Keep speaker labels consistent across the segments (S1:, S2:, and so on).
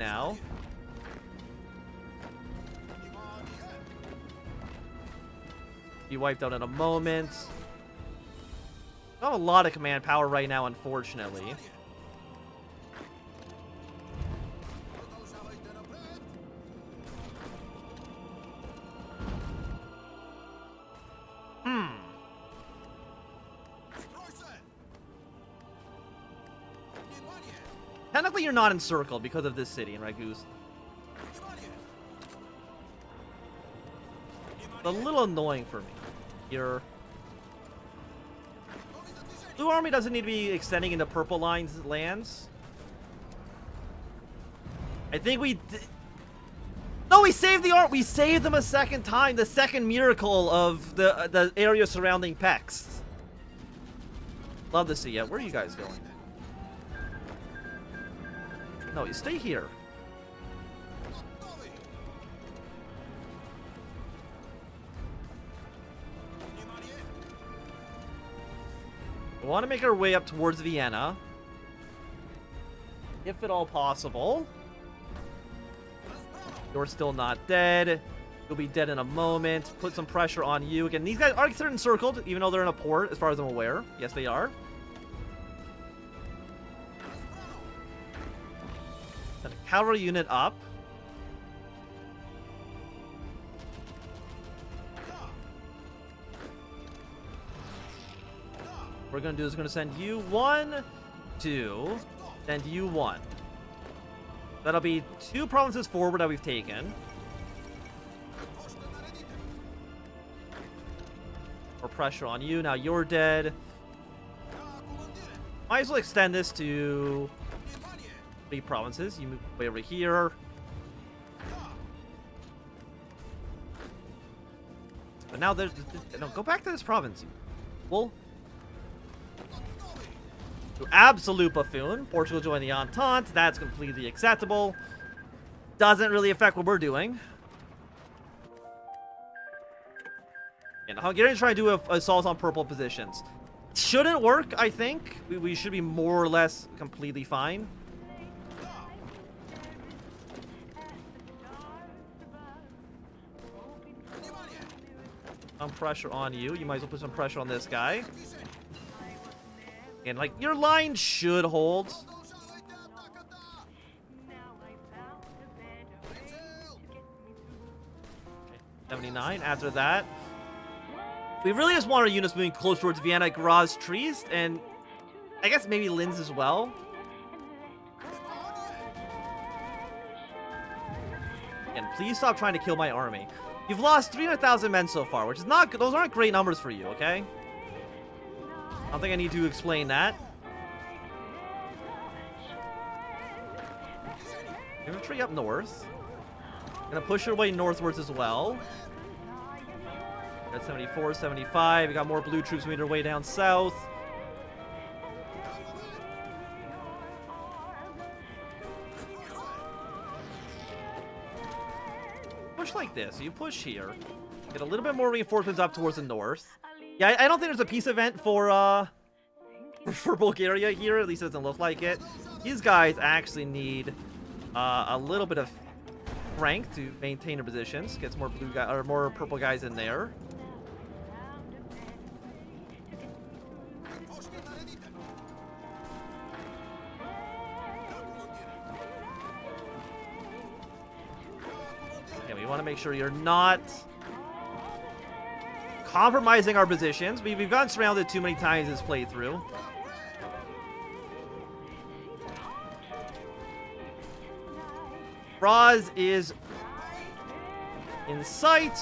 S1: now. Be wiped out in a moment. Not a lot of command power right now, unfortunately. Technically, you're not encircled because of this city in Ragus. It's a little annoying for me. Your blue army doesn't need to be extending into purple lines lands. I think we no, we saved the art. We saved them a second time. The second miracle of the area surrounding Pex. Love to see it. Where are you guys going? No, you stay here. We want to make our way up towards Vienna. If at all possible. You're still not dead. You'll be dead in a moment. Put some pressure on you. Again, these guys are considered encircled, even though they're in a port, as far as I'm aware. Yes, they are. Send a cavalry unit up. What we're going to do is going to send you 1, 2, send you 1. That'll be 2 provinces forward that we've taken. More pressure on you. Now you're dead. Might as well extend this to 3 provinces. You move way over here. But now there's... No, go back to this province. Well... Absolute buffoon. Portugal joined the Entente. That's completely acceptable. Doesn't really affect what we're doing. And the Hungarians try to do assaults on purple positions. Shouldn't work, I think. We should be more or less completely fine. Some pressure on you. You might as well put some pressure on this guy. And, like, your line should hold. Okay, 79. After that, we really just want our units moving close towards Vienna, Graz, Trieste, and I guess maybe Linz as well. And please stop trying to kill my army. You've lost 300,000 men so far, which is not good. Those aren't great numbers for you, okay? I don't think I need to explain that. Infantry up north. Gonna push your way northwards as well. At 74, 75. We got more blue troops moving their way down south. Push like this. You push here. Get a little bit more reinforcements up towards the north. Yeah, I don't think there's a peace event for Bulgaria here. At least it doesn't look like it. These guys actually need a little bit of strength to maintain their positions. Get some more blue guys or more purple guys in there. Okay, we want to make sure you're not compromising our positions. We've gotten surrounded too many times this playthrough. Graz is in sight.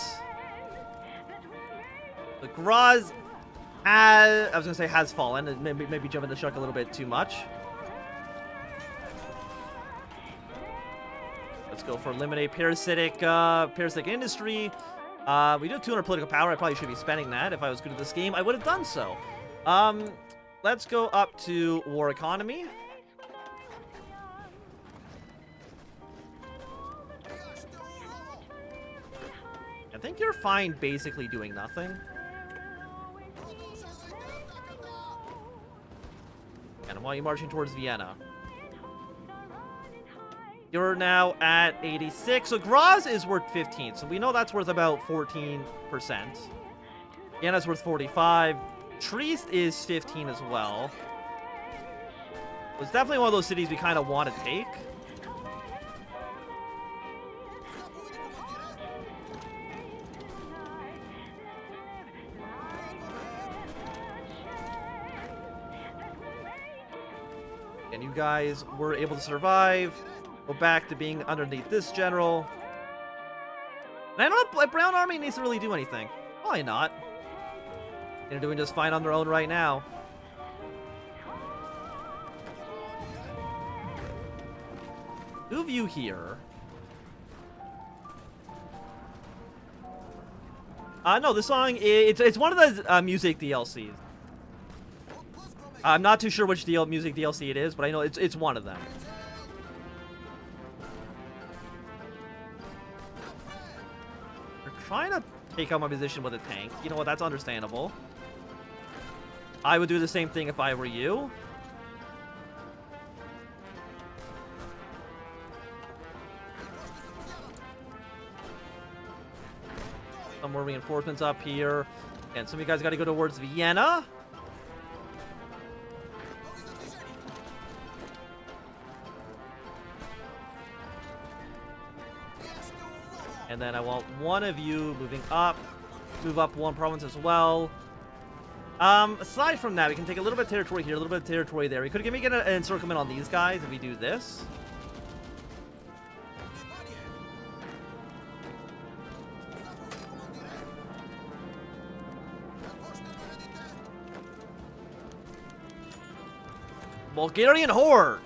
S1: The Graz has, I was going to say has fallen. Maybe jumping the shark a little bit too much. Let's go for eliminate parasitic industry. We do have 200 political power. I probably should be spending that. If I was good at this game, I would have done so. Let's go up to war economy. I think you're fine basically doing nothing. And while you're marching towards Vienna. You're now at 86. So Graz is worth 15. So we know that's worth about 14%. Vienna's worth 45. Trieste is 15 as well. It's definitely one of those cities we kind of want to take. And you guys were able to survive. Go back to being underneath this general. And I don't know if Brown Army needs to really do anything. Probably not. They're doing just fine on their own right now. Two of you here. No, this song, it's one of the music DLCs. I'm not too sure which music DLC it is, but I know it's one of them. They're trying to take out my position with a tank. You know what? That's understandable. I would do the same thing if I were you. Some more reinforcements up here. And some of you guys got to go towards Vienna. And then I want one of you moving up. Move up one province as well. Aside from that, we can take a little bit of territory here, a little bit of territory there. We could maybe get an encirclement on these guys if we do this. Bulgarian horde.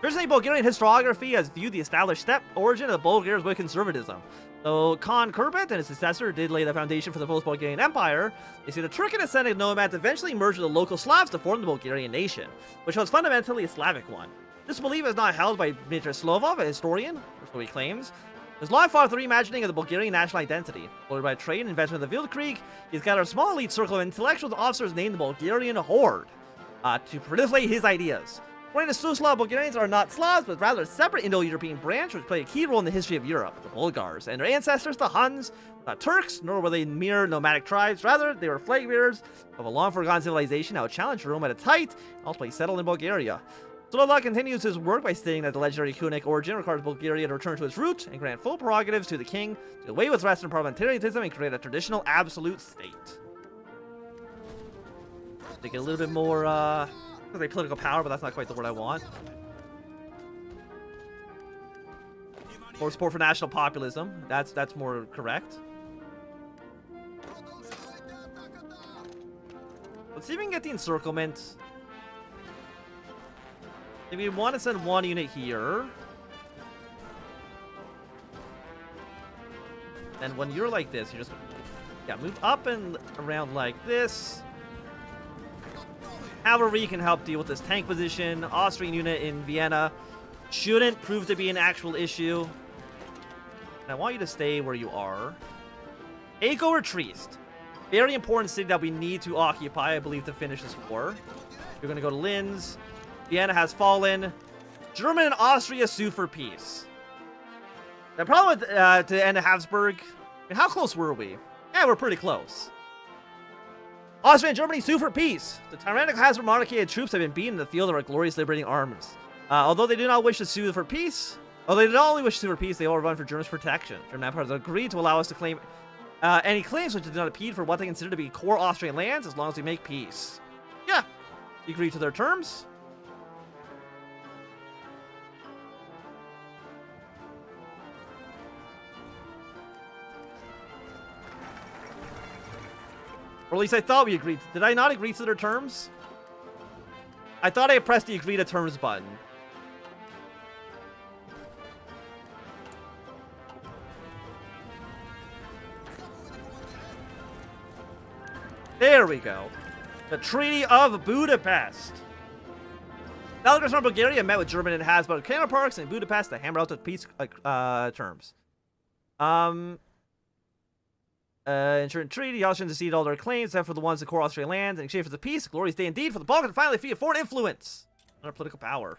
S1: Traditionally, Bulgarian historiography has viewed the established steppe origin of Bulgarians with conservatism. Though Khan Kurbet and his successor did lay the foundation for the post-Bulgarian Empire, they see the Turkic descended nomads eventually merged with the local Slavs to form the Bulgarian nation, which was fundamentally a Slavic one. This belief is not held by Dmitry Slovov, a historian, or so he claims. There's long fought the reimagining of the Bulgarian national identity. Followed by trade and investment of the Wildkrieg, he's gathered a small elite circle of intellectuals and officers named the Bulgarian Horde to proliferate his ideas. According to Yugoslav, Bulgarians are not Slavs, but rather a separate Indo-European branch which played a key role in the history of Europe, the Bulgars. And their ancestors, the Huns, were not Turks, nor were they mere nomadic tribes. Rather, they were flag bearers of a long-forgotten civilization that would challenge Rome at its height and ultimately settled in Bulgaria. Slovak continues his work by stating that the legendary Hunnic origin requires Bulgaria to return to its root and grant full prerogatives to the king, do away with Western parliamentarianism, and create a traditional absolute state. They get a little bit more, political power, but that's not quite the word I want. More support for national populism. That's more correct. Let's see if we can get the encirclement. If we want to send one unit here. And when you're like this, you just move up and around like this. Cavalry can help deal with this tank position. Austrian unit in Vienna shouldn't prove to be an actual issue. And I want you to stay where you are. Aiko or Trieste. Very important city that we need to occupy, I believe, to finish this war. You're going to go to Linz. Vienna has fallen. Germany and Austria sue for peace. The problem with, to end of Habsburg, I mean, how close were we? Yeah, we're pretty close. Austria and Germany sue for peace. The tyrannical Habsburg monarchy and troops have been beaten in the field of our glorious liberating arms. Although they do not wish to sue for peace, they all run for Germany's protection. German Empire has agreed to allow us to claim any claims which do not impede for what they consider to be core Austrian lands as long as we make peace. Yeah, you agree to their terms. Or at least I thought we agreed. Did I not agree to their terms? I thought I pressed the agree to terms button. There we go. The Treaty of Budapest. Delegates from Bulgaria met with German and Habsburg counterparts in Budapest to hammer out the peace terms. Insurance treaty, the Austrians ceded all their claims, except for the ones in core Austrian lands. In exchange for the peace, glorious day indeed for the Balkans to finally defeat foreign influence under political power.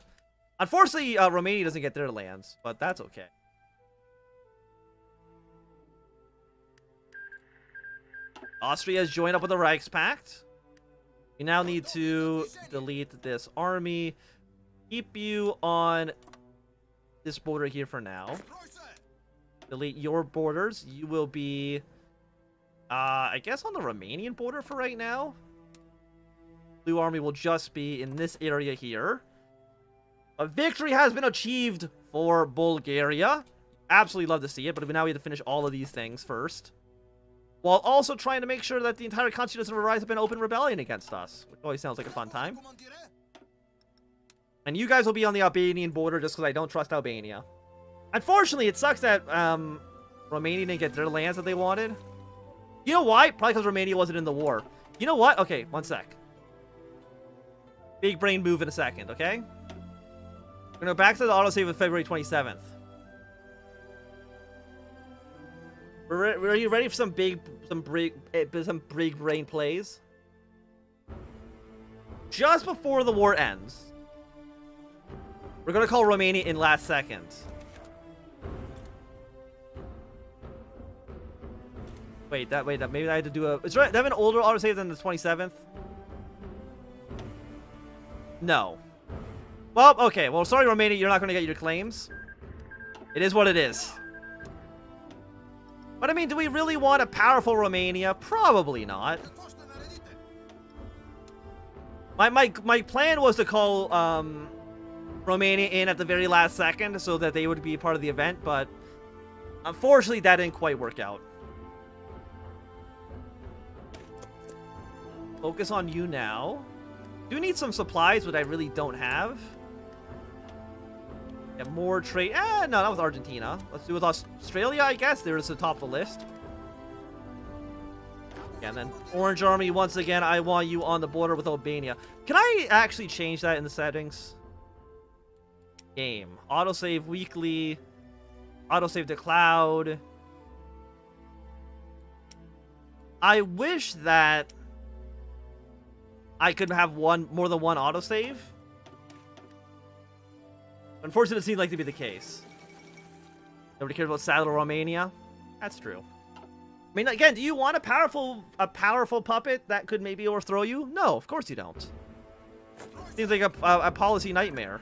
S1: Unfortunately, Romania doesn't get their lands, but that's okay. Austria has joined up with the Reichspact. You now need to delete this army. Keep you on this border here for now. Delete your borders. You will be, I guess, on the Romanian border for right now. Blue army will just be in this area here. A victory has been achieved for Bulgaria. Absolutely love to see it, but now we have to finish all of these things first. While also trying to make sure that the entire country doesn't rise up in open rebellion against us. Which always sounds like a fun time. And you guys will be on the Albanian border just because I don't trust Albania. Unfortunately, it sucks that Romania didn't get their lands that they wanted. You know why? Probably because Romania wasn't in the war. You know what? Okay, one sec. Big brain move in a second, okay? We're going to go back to the autosave of February 27th. Are you ready for some big brain plays? Just before the war ends, we're gonna call Romania in last second. Wait, maybe I had to do a. Is there, they have an older autosave than the 27th? No. Well, okay. Well, sorry, Romania, you're not gonna get your claims. It is what it is. But I mean, do we really want a powerful Romania? Probably not. My plan was to call Romania in at the very last second so that they would be part of the event, but unfortunately that didn't quite work out. Focus on you now. Do need some supplies, but I really don't have. Get more trade. No, that was Argentina. Let's do with Australia, I guess. There's the top of the list. Yeah, and then Orange Army, once again, I want you on the border with Albania. Can I actually change that in the settings? Game. Autosave weekly. Autosave to cloud. I wish that I could have more than one autosave. Unfortunately, it seems like to be the case. Nobody cares about Saddle Romania. That's true. I mean, again, do you want a powerful puppet that could maybe overthrow you? No, of course you don't. Seems like a policy nightmare.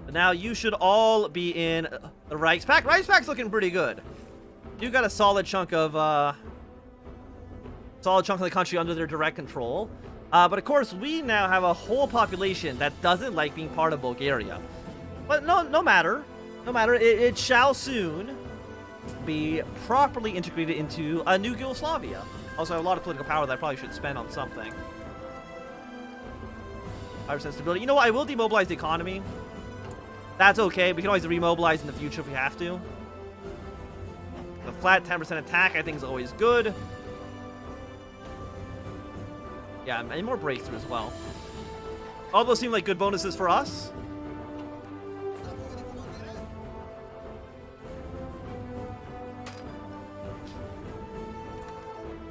S1: But now you should all be in the Reichspact. Reichspact's looking pretty good. You got a solid chunk of the country under their direct control. But of course, we now have a whole population that doesn't like being part of Bulgaria. But no matter. It shall soon be properly integrated into a new Yugoslavia. Also, a lot of political power that I probably should spend on something. 5% stability. You know what? I will demobilize the economy. That's okay. We can always remobilize in the future if we have to. The flat 10% attack, I think, is always good. Yeah, any more breakthrough as well. All those seem like good bonuses for us.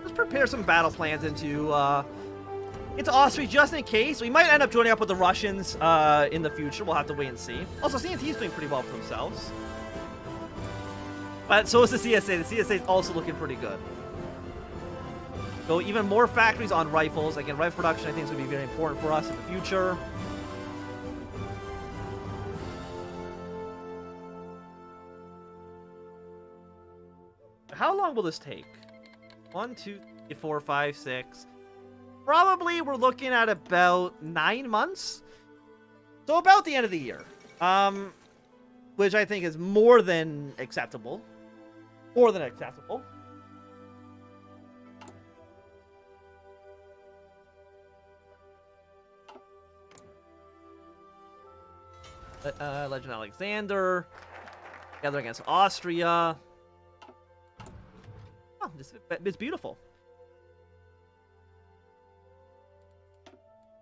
S1: Let's prepare some battle plans into Austria just in case. We might end up joining up with the Russians in the future. We'll have to wait and see. Also, CNT is doing pretty well for themselves. But so is the CSA. The CSA is also looking pretty good. So even more factories on rifles. Again, rifle production I think is going to be very important for us in the future. How long will this take? 1, 2, 3, 4, 5, 6. Probably we're looking at about 9 months. So about the end of the year. Which I think is more than acceptable. More than acceptable. Legend Alexander. Together against Austria. Oh, it's beautiful.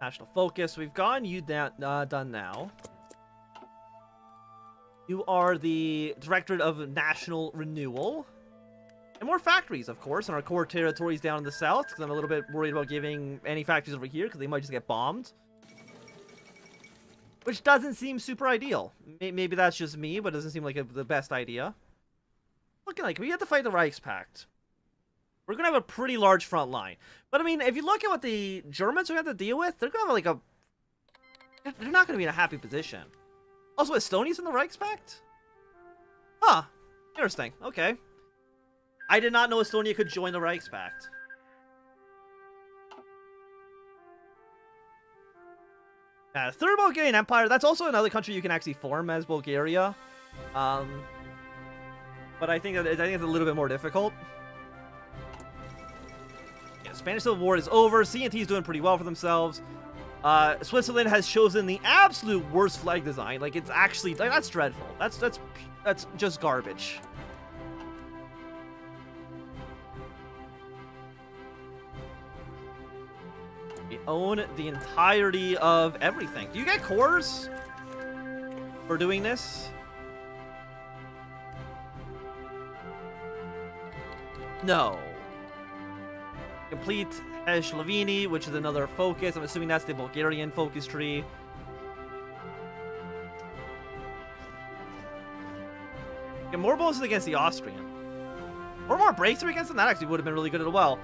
S1: National focus. We've gotten you done now. You are the Directorate of National Renewal. And more factories, of course, in our core territories down in the south. Because I'm a little bit worried about giving any factories over here because they might just get bombed. which doesn't seem super ideal. Maybe that's just me, but it doesn't seem like the best idea. Looking like we have to fight the Reichspakt. We're going to have a pretty large front line. But, I mean, if you look at what the Germans are going to have to deal with, they're going to have, like, they're not going to be in a happy position. Also, Estonia's in the Reichspakt? Huh. Interesting. Okay. I did not know Estonia could join the Reichspakt. Third Bulgarian Empire, that's also another country you can actually form as Bulgaria. But I think it's a little bit more difficult. Yeah, Spanish Civil War is over. CNT is doing pretty well for themselves. Switzerland has chosen the absolute worst flag design. Like, it's actually, like, that's dreadful. That's just garbage. We own the entirety of everything. Do you get cores for doing this? No. Complete Slovenia, which is another focus. I'm assuming that's the Bulgarian focus tree. Get more bonuses against the Austrian. Or more breakthrough against them. That actually would have been really good as well.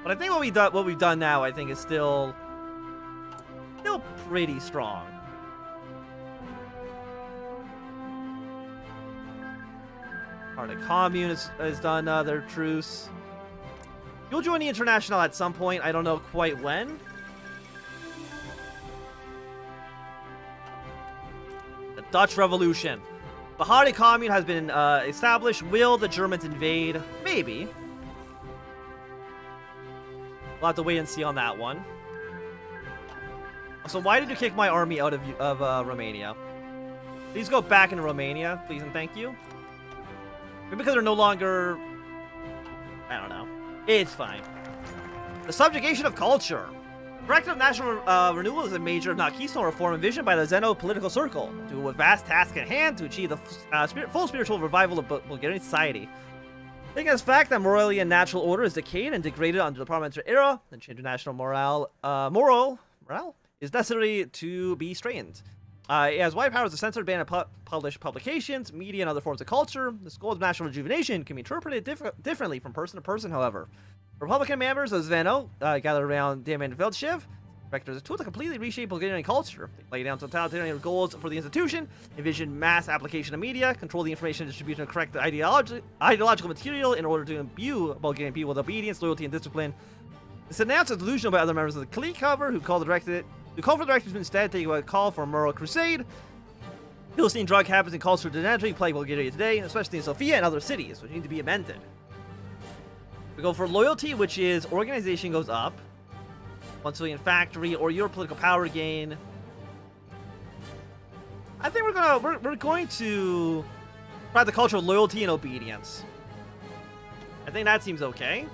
S1: But I think what we've done now, I think, is still pretty strong. Part of Commune has done their truce. You'll join the International at some point. I don't know quite when. The Dutch Revolution. Bahari Commune has been established. Will the Germans invade? Maybe. We'll have to wait and see on that one. So why did you kick my army out of Romania? Please go back into Romania, please and thank you. Maybe because they're no longer... I don't know. It's fine. The subjugation of culture. Directive of national renewal is a major, if not keystone, reform envisioned by the Zeno political circle. To a vast task at hand to achieve the full spiritual revival of Bulgarian society. Taking as fact that morality and natural order is decayed and degraded under the parliamentary era, then international morale is necessary to be straightened. It has wide powers to censor, ban, and publish publications, media, and other forms of culture. This goal of national rejuvenation can be interpreted differently from person to person, however. Republican members of Zveno gathered around Damian Veldshev, director as a tool to completely reshape Bulgarian culture. They lay down totalitarian goals for the institution, envision mass application of media, control the information distribution of correct ideological material in order to imbue Bulgarian people with obedience, loyalty, and discipline. It's announced as delusional by other members of the clique, however, who call for the directives instead take a call for a moral crusade. Philistine drug habits and cultural degeneracy plague Bulgaria today, especially in Sofia and other cities, which need to be amended. We go for loyalty, which is organization goes up. 1 civilian factory or your political power gain. I think we're going to try the culture of loyalty and obedience. I think that seems okay.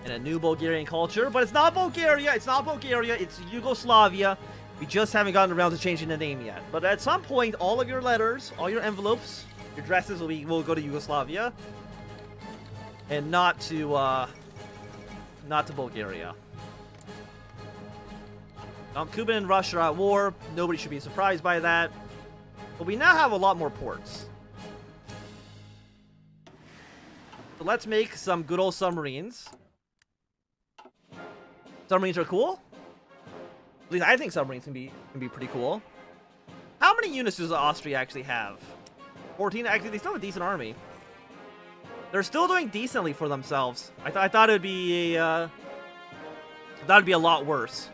S1: And a new Bulgarian culture, but it's not Bulgaria. It's not Bulgaria. It's Yugoslavia. We just haven't gotten around to changing the name yet. But at some point, all of your letters, all your envelopes, your dresses will go to Yugoslavia, and not to Bulgaria. Cuba and Russia are at war. Nobody should be surprised by that. But we now have a lot more ports. So let's make some good old submarines. Submarines are cool. At least I think submarines can be pretty cool. How many units does Austria actually have? 14? Actually, they still have a decent army. They're still doing decently for themselves. I thought it'd be a lot worse.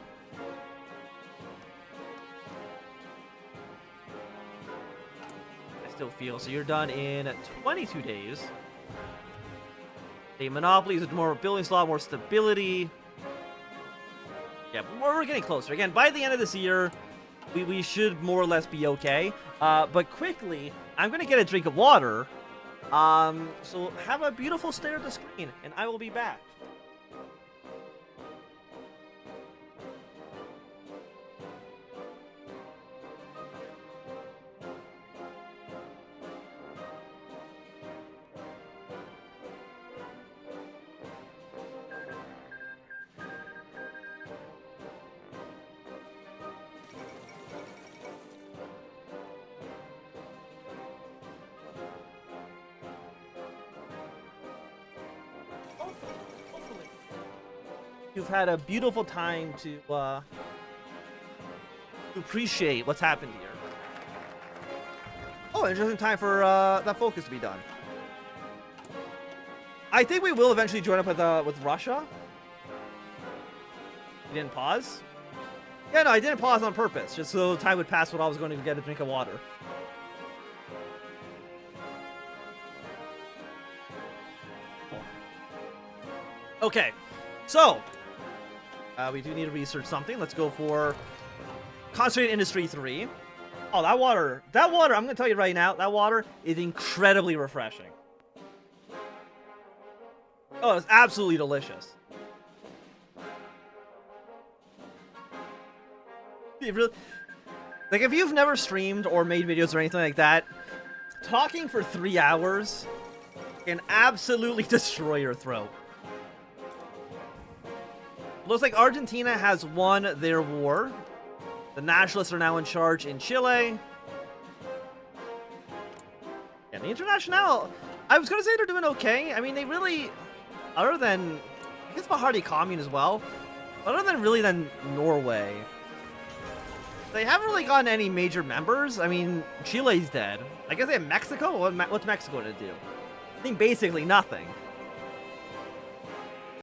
S1: I still feel so. You're done in 22 days. The monopolies with more building slot, more stability. Yeah, we're getting closer. Again, by the end of this year, we should more or less be okay. But quickly, I'm going to get a drink of water. So have a beautiful stare at the screen, and I will be back. you've had a beautiful time to appreciate what's happened here. Oh, interesting time for that focus to be done. I think we will eventually join up with Russia. You didn't pause? Yeah, no, I didn't pause on purpose, just so time would pass when I was going to get a drink of water. Okay, so we do need to research something. Let's go for Concentrated Industry 3. Oh, that water, I'm going to tell you right now, that water is incredibly refreshing. Oh, it's absolutely delicious. Like, if you've never streamed or made videos or anything like that, talking for 3 hours can absolutely destroy your throat. Looks like Argentina has won their war. The nationalists are now in charge in Chile. And the International, I was going to say they're doing okay. I mean, they really, other than, I guess Bahari Commune as well, other than really than Norway, they haven't really gotten any major members. I mean, Chile's dead. I guess they have Mexico? What's Mexico to do? I think basically nothing.